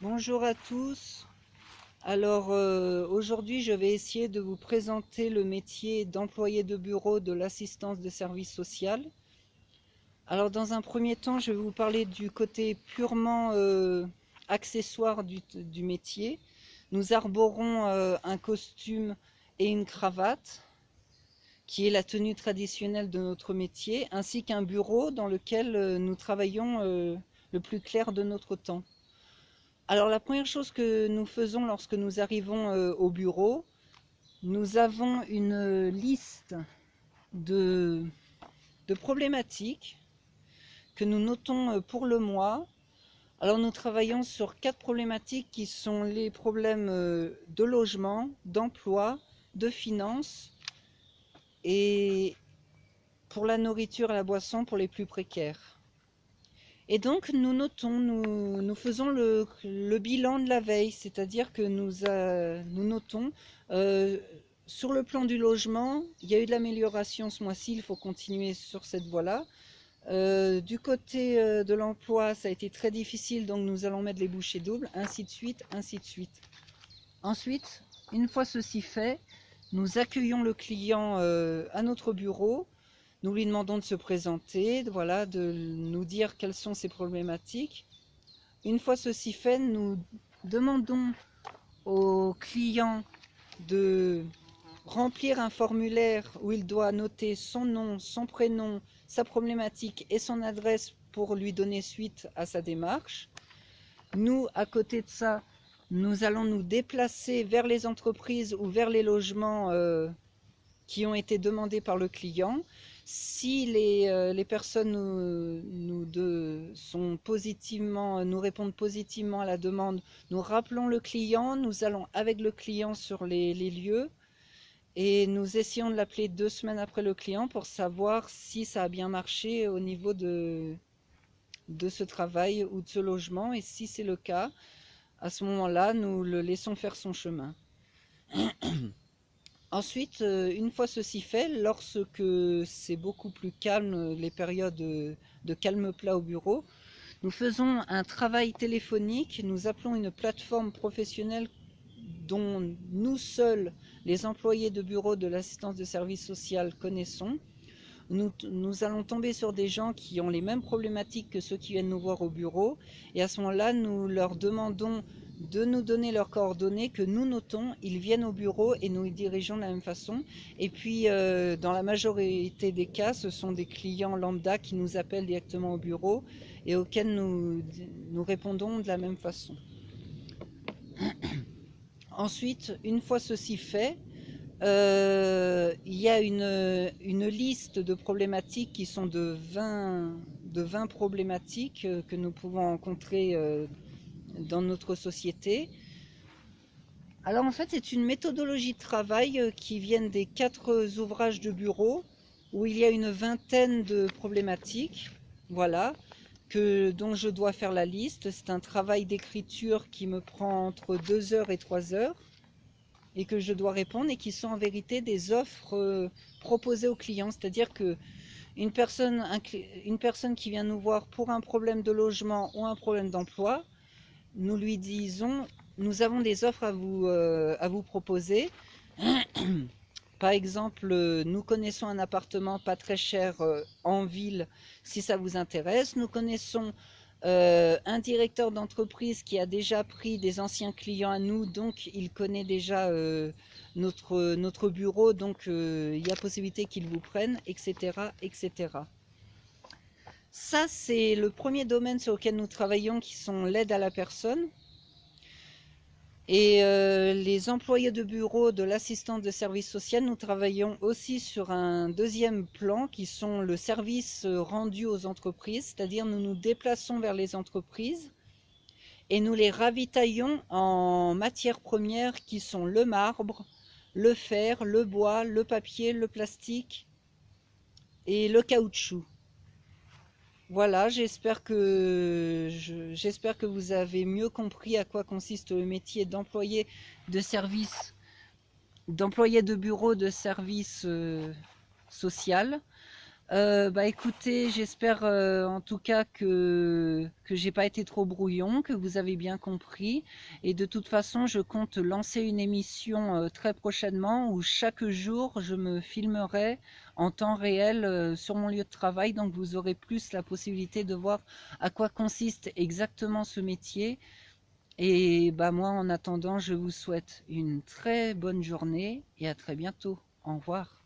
Bonjour à tous. Alors aujourd'hui je vais essayer de vous présenter le métier d'employé de bureau de l'assistance de service social. Alors dans un premier temps je vais vous parler du côté purement accessoire du métier. Nous arborons un costume et une cravate qui est la tenue traditionnelle de notre métier, ainsi qu'un bureau dans lequel nous travaillons le plus clair de notre temps. Alors la première chose que nous faisons lorsque nous arrivons au bureau, nous avons une liste de, de problématiques que nous notons pour le mois. Alors nous travaillons sur 4 problématiques qui sont les problèmes de logement, d'emploi, de finances et pour la nourriture et la boisson pour les plus précaires. Et donc nous notons, nous faisons le bilan de la veille, c'est-à-dire que nous notons sur le plan du logement, il y a eu de l'amélioration ce mois-ci, il faut continuer sur cette voie-là. Du côté de l'emploi, ça a été très difficile, donc nous allons mettre les bouchées doubles, ainsi de suite, ainsi de suite. Ensuite, une fois ceci fait, nous accueillons le client à notre bureau. Nous lui demandons de se présenter, voilà, de nous dire quelles sont ses problématiques. Une fois ceci fait, nous demandons au client de remplir un formulaire où il doit noter son nom, son prénom, sa problématique et son adresse pour lui donner suite à sa démarche. Nous, à côté de ça, nous allons nous déplacer vers les entreprises ou vers les logements qui ont été demandés par le client. Si les personnes nous répondent positivement à la demande, nous rappelons le client, nous allons avec le client sur les lieux et nous essayons de l'appeler 2 semaines après le client pour savoir si ça a bien marché au niveau de ce travail ou de ce logement, et si c'est le cas, à ce moment-là, nous le laissons faire son chemin. Ensuite, une fois ceci fait, lorsque c'est beaucoup plus calme, les périodes de calme plat au bureau, nous faisons un travail téléphonique, nous appelons une plateforme professionnelle dont nous seuls, les employés de bureau de l'assistance de service social, connaissons. Nous allons tomber sur des gens qui ont les mêmes problématiques que ceux qui viennent nous voir au bureau, et à ce moment-là, nous leur demandons de nous donner leurs coordonnées que nous notons, ils viennent au bureau et nous y dirigeons de la même façon. Et puis dans la majorité des cas, ce sont des clients lambda qui nous appellent directement au bureau et auxquels nous répondons de la même façon. Ensuite, une fois ceci fait, il y a une liste de problématiques qui sont de 20 problématiques que nous pouvons rencontrer dans notre société. Alors en fait, c'est une méthodologie de travail qui vient des 4 ouvrages de bureau où il y a une vingtaine de problématiques, voilà, dont je dois faire la liste. C'est un travail d'écriture qui me prend entre 2 heures et 3 heures et que je dois répondre, et qui sont en vérité des offres proposées aux clients. C'est-à-dire que une personne qui vient nous voir pour un problème de logement ou un problème d'emploi, nous lui disons, nous avons des offres à vous proposer. Par exemple, nous connaissons un appartement pas très cher en ville, si ça vous intéresse. Nous connaissons un directeur d'entreprise qui a déjà pris des anciens clients à nous, donc il connaît déjà notre bureau, donc il y a possibilité qu'il vous prenne, etc., etc. Ça, c'est le premier domaine sur lequel nous travaillons, qui sont l'aide à la personne. Et les employés de bureau de l'assistance de service social, nous travaillons aussi sur un deuxième plan qui sont le service rendu aux entreprises, c'est-à-dire nous nous déplaçons vers les entreprises et nous les ravitaillons en matières premières qui sont le marbre, le fer, le bois, le papier, le plastique et le caoutchouc. Voilà, j'espère que vous avez mieux compris à quoi consiste le métier d'employé de bureau de service social. Bah écoutez, j'espère en tout cas que j'ai pas été trop brouillon, que vous avez bien compris. Et de toute façon, je compte lancer une émission très prochainement où chaque jour je me filmerai en temps réel sur mon lieu de travail. Donc vous aurez plus la possibilité de voir à quoi consiste exactement ce métier. Et bah moi, en attendant, je vous souhaite une très bonne journée et à très bientôt. Au revoir.